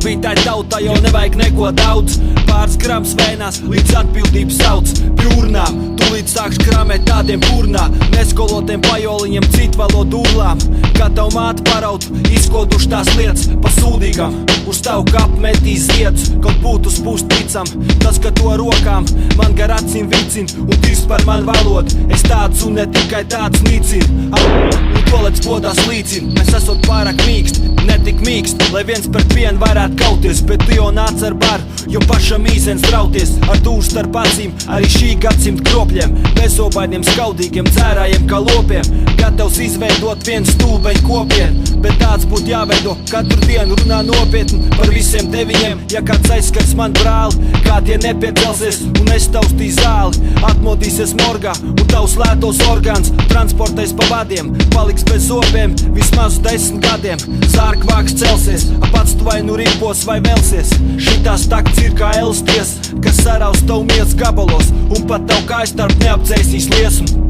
Izglītai tautai jau nevajag neko daudz. Pāris grams vēnās, līdz atbildības sauc. Pjūrnām, tūlīt sākš krāmēt tādiem purnā. Neskolotiem pajoliņiem citvalodu urlām. Kā tavu māti parautu, izkoduši tās lietas pa sūdīgam. Uz tavu kapu metīs ziedus, kaut būtu uz pusticam. Tas, ka to rokām man gar acīm vicin un tirst par man valodu. Es tāds un ne tikai tāds nīcinu. Un to lec podās līdzin. Mēs esot pārāk mīkst, netik mīkst, lai viens pret vienu varētu kauties. Bet tu jau nāc ar baru, jo pašam īsens drauties. Ar dūru starp acīm, arī šī gadsimta kropļiem. Bezobainiem, skaudīgiem, dzērājiem kā lopiem. Gatavs izveidot vienu stulbeņu kopienu. Bet tāds būtu jāveido, katru dienu runā nopietni par visiem deviņiem. Ja kāds aizskars man brāli, kā tie nepiecelsies un nestaustīs zāli. Atmodīsies morgā un tavs lētos orgāns transportais pa vadiem. Paliks bez zobiem vismaz 10 gadiem. Zārkvāks celsies, ap actu vai nu ripos vai velsies. Šitās takts ir kā elsties, kas saraus tavu miec gabalos un pat tavu kāju starp neapdzēsīs liesmu.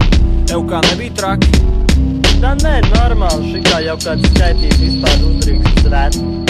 Tev kā nebija traki? Tā nē, normāli, šitā jau kāds skaitīt vispār uzdrīkst rēt.